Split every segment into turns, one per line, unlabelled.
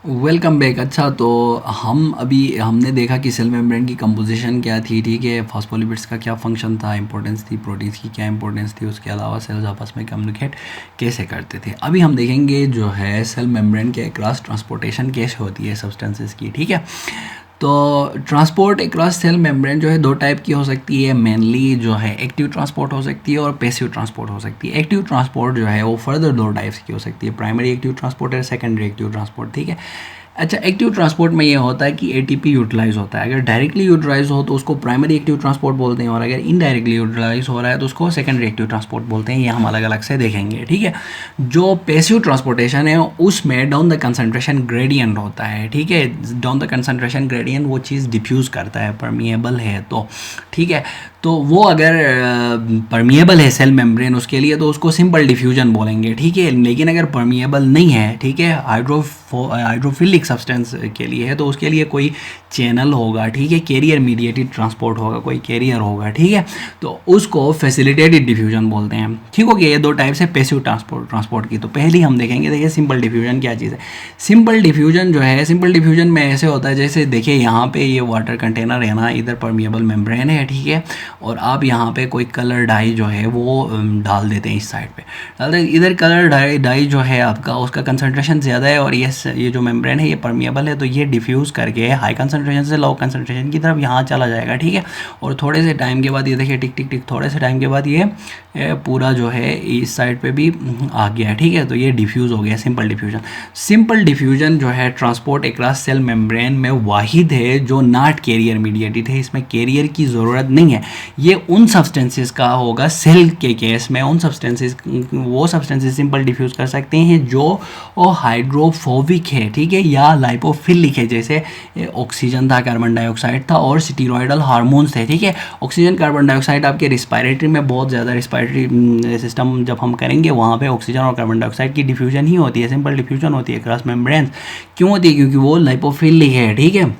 Welcome back. अच्छा, तो हमने देखा कि सेल मेम्ब्रेन की कंपोजिशन क्या थी। ठीक है, फॉस्फोलिपिड्स का क्या फंक्शन था, इंपॉर्टेंस थी, प्रोटीन्स की क्या इंपॉर्टेंस थी, उसके अलावा सेल्स आपस में कम्युनिकेट कैसे करते थे। अभी हम देखेंगे जो है सेल मेम्ब्रेन के अक्रॉस ट्रांसपोर्टेशन कैसे होती है सब्सटेंसेस की। ठीक है, तो ट्रांसपोर्ट अक्रॉस सेल मेम्ब्रेन जो है दो टाइप की हो सकती है। मेनली जो है एक्टिव ट्रांसपोर्ट हो सकती है और पैसिव ट्रांसपोर्ट हो सकती है। एक्टिव ट्रांसपोर्ट जो है वो फर्दर दो टाइप्स की हो सकती है, प्राइमरी एक्टिव ट्रांसपोर्ट और सेकेंडरी एक्टिव ट्रांसपोर्ट। ठीक है, अच्छा, एक्टिव ट्रांसपोर्ट में ये होता है कि एटीपी यूटिलाइज होता है। अगर डायरेक्टली यूटिलाइज हो तो उसको प्राइमरी एक्टिव ट्रांसपोर्ट बोलते हैं, और अगर इनडायरेक्टली यूटिलाइज हो रहा है तो उसको सेकेंडरी एक्टिव ट्रांसपोर्ट बोलते हैं। ये हम अलग अलग से देखेंगे। ठीक है, जो पैसिव ट्रांसपोर्टेशन है उसमें डाउन द कंसंट्रेशन ग्रेडियंट होता है। ठीक है, डाउन द कंसंट्रेशन ग्रेडियंट वो चीज़ डिफ्यूज़ करता है, परमिएबल है तो। ठीक है, तो वो अगर परमिएबल है सेल मेम्ब्रेन उसके लिए तो उसको सिंपल डिफ्यूजन बोलेंगे। ठीक है, लेकिन अगर परमिएबल नहीं है, ठीक है, हाइड्रोफिलिक सब्सटेंस के लिए है तो उसके लिए कोई चैनल होगा। ठीक है, कैरियर मीडिएटेड ट्रांसपोर्ट होगा, कोई कैरियर होगा। ठीक है, तो उसको फैसिलिटेटेड डिफ्यूजन बोलते हैं। ठीक हो गया, ये दो टाइप से पैसिव ट्रांसपोर्ट की। तो पहली हम देखेंगे, देखिए सिंपल डिफ्यूजन क्या चीज़ है। सिंपल डिफ्यूजन जो है, सिंपल डिफ्यूजन में ऐसे होता है जैसे देखिए यहाँ पे ये वाटर कंटेनर है ना, इधर परमिएबल मेम्ब्रेन है। ठीक है, और आप यहाँ पे कोई कलर डाई जो है वो डाल देते हैं, इस साइड पे डाल देते। इधर कलर डाई जो है आपका, उसका कंसंट्रेशन ज़्यादा है और ये जो मेम्ब्रेन है ये परमिएबल है, तो ये डिफ्यूज़ करके हाई कंसंट्रेशन से लो कंसंट्रेशन की तरफ यहाँ चला जाएगा। ठीक है, और थोड़े से टाइम के बाद ये देखिए टिक टिक टिक, थोड़े से टाइम के बाद ये पूरा जो है इस साइड पे भी आ गया। ठीक है, तो ये डिफ्यूज़ हो गया, सिंपल डिफ्यूजन। सिंपल डिफ्यूजन जो है ट्रांसपोर्ट अक्रॉस सेल मेम्ब्रेन में वाहिद है जो नॉट कैरियर मीडिएटेड है, इसमें कैरियर की ज़रूरत नहीं है। ये उन सब्सटेंसेस का होगा सेल के केस में, उन सब्सटेंसेस, वो सब्सटेंसेस सिंपल डिफ्यूज़ कर सकते हैं जो हाइड्रोफोबिक है। ठीक है, या लाइपोफिलिक है, जैसे ऑक्सीजन था, कार्बन डाइऑक्साइड था और स्टीरॉयडल हार्मोन्स थे। ठीक है, ऑक्सीजन कार्बन डाइऑक्साइड आपके रिस्पायरेटरी में बहुत ज़्यादा, रिस्पायरेटरी सिस्टम जब हम करेंगे वहाँ पे ऑक्सीजन और कार्बन डाइऑक्साइड की डिफ्यूजन ही होती है, सिंपल डिफ्यूजन होती है क्रॉस मेम्ब्रेन। क्यों होती है? क्योंकि वो लाइपोफिलिक है। ठीक है,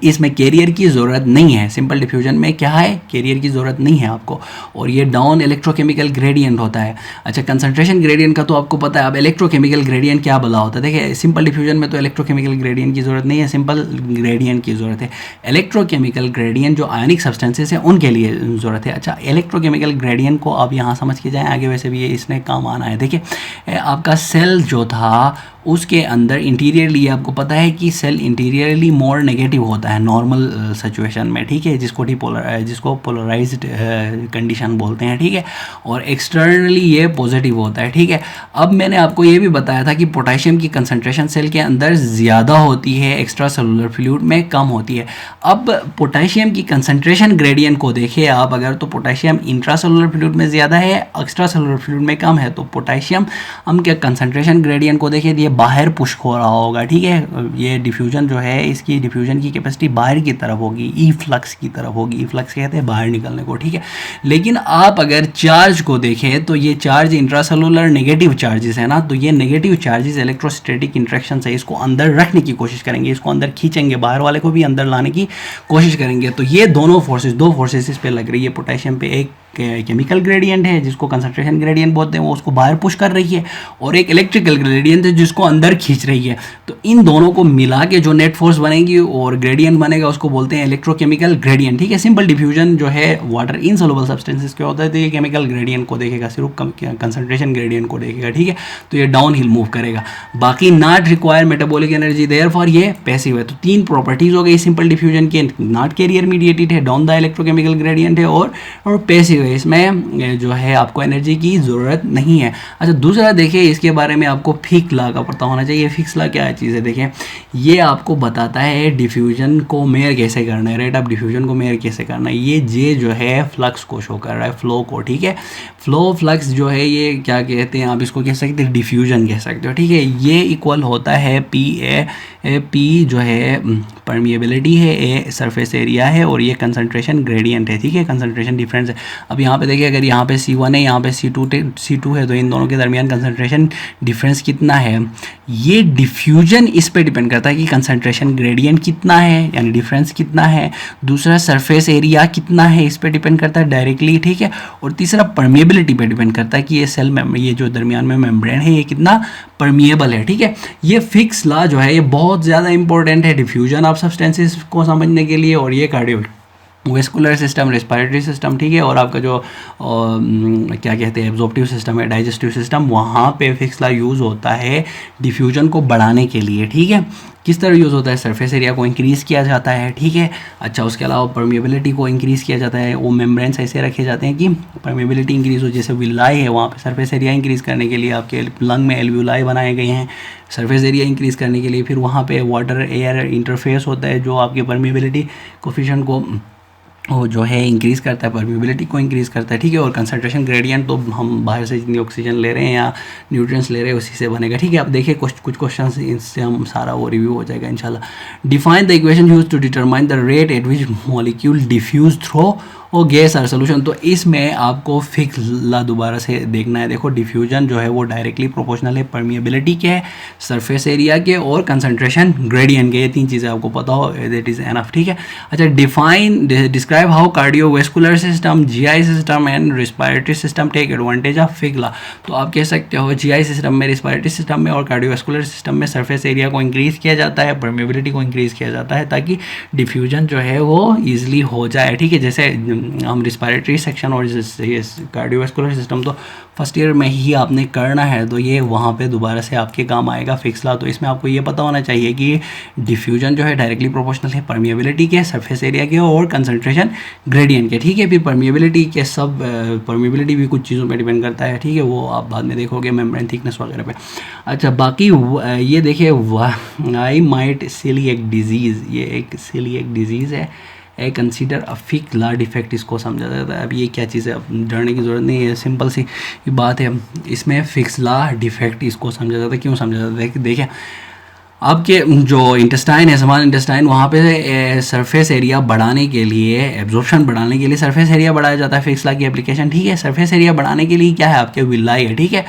इसमें कैरियर की ज़रूरत नहीं है। सिंपल डिफ्यूजन में क्या है, कैरियर की ज़रूरत नहीं है आपको, और ये डाउन इलेक्ट्रोकेमिकल ग्रेडियंट होता है। अच्छा, कंसंट्रेशन ग्रेडियंट का तो आपको पता है। अब इलेक्ट्रोकेमिकल ग्रेडियंट क्या बोला होता है, देखिए सिंपल डिफ्यूजन में तो इलेक्ट्रोकेमिकल ग्रेडियंट की ज़रूरत नहीं है, सिंपल ग्रेडियंट की ज़रूरत है। इलेक्ट्रोकेमिकल ग्रेडियंट जो आयनिक सब्सटेंसेस है उनके लिए ज़रूरत है। अच्छा, इलेक्ट्रोकेमिकल ग्रेडियंट को आप यहाँ समझ के जाएँ आगे, वैसे भी ये इसने काम आना है। देखिए आपका सेल जो था उसके अंदर इंटीरियरली, आपको पता है कि सेल इंटीरियरली मोर नेगेटिव होता है नॉर्मल सिचुएशन में। ठीक है, जिसको पोलराइज्ड कंडीशन बोलते हैं। ठीक है, और एक्सटर्नली ये पॉजिटिव होता है। ठीक है, अब मैंने आपको ये भी बताया था कि पोटेशियम की कंसंट्रेशन सेल के अंदर ज़्यादा होती है, एक्स्ट्रा सेलुलर फ्लूइड में कम होती है। अब पोटेशियम की कंसंट्रेशन ग्रेडियंट को देखिए आप अगर, तो पोटेशियम इंट्रा सेलुलर फ्लूइड में ज़्यादा है, एक्स्ट्रा सेलुलर फ्लूइड में कम है। तो पोटेशियम हम क्या कंसंट्रेशन ग्रेडियंट को देखिए, ये बाहर पुश हो रहा होगा। ठीक है, ये डिफ्यूजन जो है इसकी डिफ्यूजन की कैपेसिटी बाहर की तरफ होगी, ई फ्लक्स की तरफ होगी। ई फ्लक्स कहते हैं बाहर निकलने को। ठीक है, लेकिन आप अगर चार्ज को देखें तो ये चार्ज इंट्रासेलुलर नेगेटिव चार्जेस है ना, तो ये नेगेटिव चार्जेस इलेक्ट्रोस्टैटिक इंट्रैक्शन से इसको अंदर रखने की कोशिश करेंगे, इसको अंदर खींचेंगे, बाहर वाले को भी अंदर लाने की कोशिश करेंगे। तो ये दोनों फोर्सेस, दो फोर्सेस इस पे लग रही है। पोटेशियम पे एक केमिकल ग्रेडियंट है जिसको कंसंट्रेशन ग्रेडियंट बोलते हैं, वो उसको बाहर पुश कर रही है, और एक इलेक्ट्रिकल ग्रेडियंट है जिसको अंदर खींच रही है। तो इन दोनों को मिला के जो नेट फोर्स बनेगी और ग्रेडियंट बनेगा उसको बोलते हैं इलेक्ट्रोकेमिकल ग्रेडियंट। ठीक है, सिंपल डिफ्यूजन जो है वाटर इनसॉल्युबल सब्सटेंसेस के होता है, तो ये केमिकल ग्रेडियंट को देखेगा, सिर्फ कंसंट्रेशन ग्रेडियंट को देखेगा। ठीक है, तो ये डाउन हिल मूव करेगा, बाकी not require metabolic energy, therefore ये पैसिव है। तो तीन प्रॉपर्टीज हो गई सिंपल डिफ्यूजन के, नॉट कैरियर मीडिएटेड है, डाउन द इलेक्ट्रोकेमिकल ग्रेडियंट है, और पैसिव है, इसमें जो है आपको एनर्जी की ज़रूरत नहीं है। अच्छा, दूसरा देखिए इसके बारे में आपको फिक्स लॉ का पता होना चाहिए। फिक्स लॉ क्या चीज़ है, देखिए ये आपको बताता है डिफ्यूजन को मेयर कैसे करना है, रेट ऑफ डिफ्यूजन को मेयर कैसे करना है। ये जे जो है फ्लक्स को शो कर रहा है, फ्लो को। ठीक है, फ्लो फ्लक्स जो है ये क्या कहते हैं, आप इसको कह सकते हैं डिफ्यूजन कह सकते हो। ठीक है, ये इक्वल होता है पी जो है परमिएबिलिटी है, ए सरफेस एरिया है और ये कंसंट्रेशन ग्रेडियंट है, ठीक है, कंसंट्रेशन डिफरेंस है। अब यहाँ पे देखिए अगर यहाँ पे C1 है, यहाँ पे C2 है, तो इन दोनों के दरमियान कंसंट्रेशन डिफरेंस कितना है, ये डिफ्यूजन इस पे डिपेंड करता है कि कंसंट्रेशन ग्रेडियंट कितना है, यानी डिफरेंस कितना है। दूसरा सरफेस एरिया कितना है, इस पे डिपेंड करता है डायरेक्टली, ठीक है। और तीसरा परमिएबिलिटी पे डिपेंड करता है कि ये सेल में ये जो दरमियान में मेम्ब्रेन है ये कितना परमिएबल है, ठीक है। ये फिक्स लॉ जो है ये बहुत ज़्यादा इंपॉर्टेंट है डिफ्यूजन ऑफ सब्सटेंसेस को समझने के लिए, और ये cardio vascular system, respiratory system, ठीक है, और आपका जो क्या कहते हैं एब्जॉर्प्टिव सिस्टम है, डाइजेस्टिव सिस्टम, वहाँ पे फिक्स लॉ यूज़ होता है डिफ्यूजन को बढ़ाने के लिए, ठीक है। किस तरह यूज़ होता है, सरफेस एरिया को इंक्रीज़ किया जाता है, ठीक है। अच्छा, उसके अलावा परमिएबिलिटी को इंक्रीज़ किया जाता है, वो मेम्ब्रेन्स ऐसे रखे जाते हैं कि परमिएबिलिटी इंक्रीज़ हो। जैसे विलाई है, वहाँ पे सरफेस एरिया इंक्रीज़ करने के लिए आपके लंग में एल्व्यूलाई बनाए गए हैं सरफेस एरिया इंक्रीज़ करने के लिए। फिर वहाँ पे वाटर एयर इंटरफेस होता है जो आपके परमिएबिलिटी कोफिशिएंट को वो जो है इंक्रीज़ करता है, परमिएबिलिटी को इंक्रीज़ करता है, ठीक है। और कंसंट्रेशन ग्रेडियंट तो हम बाहर से जितनी ऑक्सीजन ले रहे हैं या न्यूट्रिएंट्स ले रहे हैं उसी से बनेगा, ठीक है। अब देखिए कुछ क्वेश्चंस, इससे हम सारा वो रिव्यू हो जाएगा इंशाल्लाह। Define the equation use to determine the rate at which molecule diffuse through और गैस आर सोल्यूशन। तो इसमें आपको फिक्स लॉ दोबारा से देखना है। देखो डिफ्यूजन जो है वो डायरेक्टली प्रोपोर्शनल है परमिएबिलिटी के, सरफेस एरिया के और कंसंट्रेशन ग्रेडियंट के। ये तीन चीज़ें आपको पता हो, दैट इज़ एनफ, ठीक है। अच्छा, describe how cardiovascular system, GI system and respiratory system take advantage of fix law. तो आप कह सकते हो जीआई सिस्टम में, रिस्पिरेटरी सिस्टम में और कार्डियोवेस्कुलर सिस्टम में सरफेस एरिया को इंक्रीज़ किया जाता है, परमिएबिलिटी को इंक्रीज़ किया जाता है ताकि डिफ्यूजन जो है वो ईजिली हो जाए, ठीक है। जैसे हम रिस्पिरेटरी सेक्शन और कार्डियोवेस्कुलर सिस्टम तो फर्स्ट ईयर में ही आपने करना है, तो ये वहाँ पे दोबारा से आपके काम आएगा फिक्स लॉ। तो इसमें आपको ये पता होना चाहिए कि डिफ्यूजन जो है डायरेक्टली प्रोपोर्शनल है परमिएबिलिटी के, सरफेस एरिया के और कंसंट्रेशन ग्रेडियंट के, ठीक है। फिर परमिएबिलिटी के सब परमिएबिलिटी भी कुछ चीज़ों पे डिपेंड करता है, ठीक है, वो आप बाद में देखोगे मेम्ब्रेन थिकनेस वगैरह पे। अच्छा, बाकी ये देखिए आई माइट सीलिएक डिजीज़, ये एक सीलिएक डिजीज़ है, a consider a fix law defect, इसको समझा जाता है। अब ये क्या चीज़ है, अब डरने की ज़रूरत नहीं है, सिंपल सी बात है। इसमें फिक्स लॉ डिफेक्ट इसको समझा जाता है। क्यों समझा जाता है कि देखिए आपके जो इंटेस्टाइन है, स्मॉल इंटेस्टाइन, वहाँ पे सरफेस एरिया बढ़ाने के लिए, एब्जॉर्प्शन बढ़ाने के लिए सरफेस एरिया बढ़ाया जाता है फिक्स लॉ की एप्लीकेशन, ठीक है। सरफेस एरिया बढ़ाने के लिए क्या है, आपके विलाई है, ठीक है।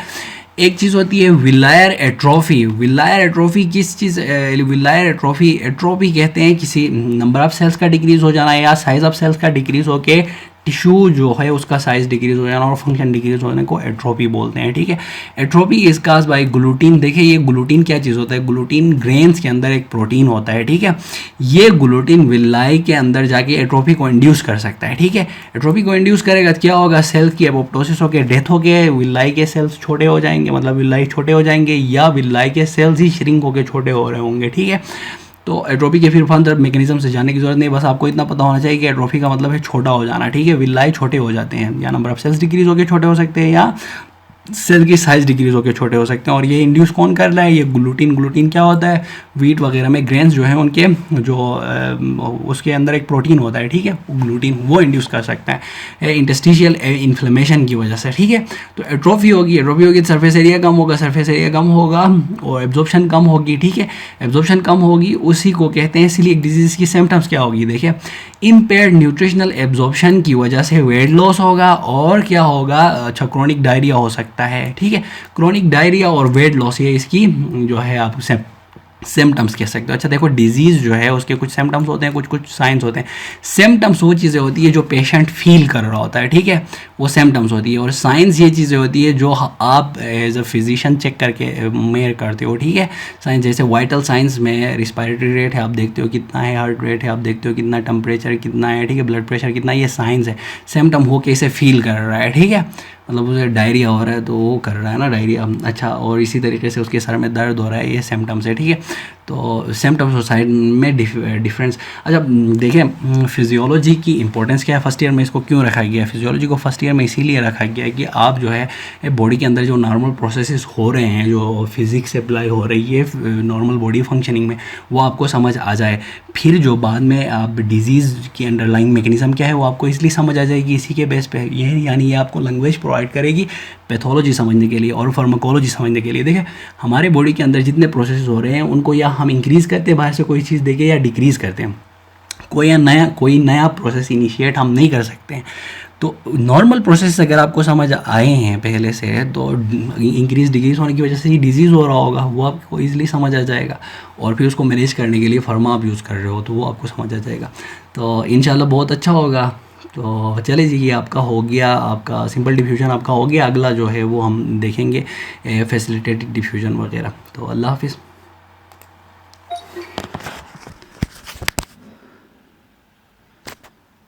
एक चीज़ होती है विलायर एट्रोफी। विलायर एट्रोफी किस चीज़, विलायर एट्रोफी कहते हैं किसी नंबर ऑफ सेल्स का डिक्रीज हो जाना या साइज ऑफ सेल्स का डिक्रीज होके टिश्यू जो है उसका साइज डिक्रीज हो जाना और फंक्शन डिक्रीज होने को एट्रोफी बोलते हैं, ठीक है। Atrophy is caused by gluten. देखिए ये ग्लूटीन क्या चीज़ होता है, ग्लूटीन ग्रेन्स के अंदर एक प्रोटीन होता है, ठीक है। ये ग्लूटीन विलाई के अंदर जाके एट्रोफी को इंड्यूस कर सकता है, ठीक है। एट्रोफी को इंड्यूस करेगा तो क्या होगा, सेल की एपोप्टोसिस होकर डेथ होकर विलाई के सेल्स छोटे हो जाएंगे, मतलब विलाई छोटे हो जाएंगे, या विलाई के सेल्स ही श्रिंक होकर छोटे हो रहे होंगे, ठीक है। तो एट्रोफी के फिर फर्दर मैकेनिज्म से जाने की जरूरत नहीं, बस आपको इतना पता होना चाहिए कि एट्रोफी का मतलब है छोटा हो जाना, ठीक है। विलाई छोटे हो जाते हैं, या नंबर ऑफ सेल्स डिक्रीज होकर छोटे हो सकते हैं या सेल की साइज डिक्रीज होकर छोटे हो सकते हैं। और ये इंड्यूस कौन कर रहा है, ये ग्लूटीन। ग्लूटीन क्या होता है, वीट वगैरह में ग्रेन्स जो है उनके जो उसके अंदर एक प्रोटीन होता है, ठीक है, ग्लूटीन, वो इंड्यूस कर सकता है इंटस्टिशियल इन्फ्लेमेशन की वजह से, ठीक है। तो एट्रोफी होगी तो सरफेस एरिया कम होगा, सरफेस एरिया कम होगा और एब्जॉर्प्शन कम होगी, ठीक है। एब्जॉर्प्शन कम होगी, उसी को कहते हैं सीलिएक डिजीज़ की सिम्टम्स क्या होगी, देखिए इम्पेयर्ड न्यूट्रिशनल एब्जॉर्प्शन की वजह से वेट लॉस होगा और क्या होगा, अच्छा क्रोनिक डायरिया हो सकता है, ठीक है। क्रोनिक डायरिया और वेट लॉस ये इसकी जो है आप सिम्टम्स कह सकते हो। अच्छा देखो डिजीज़ जो है उसके कुछ सिम्टम्स होते हैं, कुछ साइंस होते हैं। सिम्टम्स वो चीज़ें होती है जो पेशेंट फील कर रहा होता है, ठीक है, वो सिम्टम्स होती है। और साइंस ये चीज़ें होती है जो आप एज अ फिजिशियन चेक करके मेयर करते हो, ठीक है। साइंस जैसे वाइटल साइंस में रिस्पिरेटरी रेट है, आप देखते हो कितना है, हार्ट रेट है, आप देखते हो कितना, टेम्परेचर कितना है, ठीक है, ब्लड प्रेशर कितना है, ये साइंस है। सिम्टम हो कैसे फील कर रहा है, ठीक है, मतलब उसे डायरिया हो रहा है तो वो कर रहा है ना डायरिया, अच्छा। और इसी तरीके से उसके सर में दर्द हो रहा है, ये सिम्टम्स है, ठीक है। तो सिम्टम्स और साइड में डिफरेंस। अच्छा देखें फिजियोलॉजी की इंपॉर्टेंस क्या है फर्स्ट ईयर में, इसको क्यों रखा गया है। फिजियोलॉजी को फर्स्ट ईयर में इसीलिए रखा गया है कि आप जो है बॉडी के अंदर जो नॉर्मल प्रोसेसेस हो रहे हैं, जो फिजिक्स अप्लाई हो रही है नॉर्मल बॉडी फंक्शनिंग में, वो आपको समझ आ जाए। फिर जो बाद में आप डिजीज़ की अंडरलाइंग मैकेनिज्म क्या है वो आपको इसलिए समझ आ जाएगी इसी के बेस पे। ये यानी ये आपको लैंग्वेज प्रोवाइड करेगी पैथोलॉजी समझने के लिए और फार्माकोलॉजी समझने के लिए। देखिए हमारे बॉडी के अंदर जितने प्रोसेस हो रहे हैं उनको या हम इंक्रीज़ करते हैं बाहर से कोई चीज़ देके, या डिक्रीज़ करते हैं। कोई नया प्रोसेस इनिशिएट हम नहीं कर सकते हैं। तो नॉर्मल प्रोसेस अगर आपको समझ आए हैं पहले से, तो इंक्रीज डिक्रीज होने की वजह से ही डिजीज़ हो रहा होगा वो आपको ईज़िली समझ आ जाएगा। और फिर उसको मैनेज करने के लिए फार्मा आप यूज़ कर रहे हो तो वो आपको समझ आ जाएगा। तो इंशाल्लाह बहुत अच्छा होगा। तो चले जी, ये आपका हो गया, आपका सिंपल डिफ्यूजन आपका हो गया। अगला जो है वो हम देखेंगे फैसिलिटेटेड डिफ्यूजन वगैरह। तो अल्लाह हाफिज़।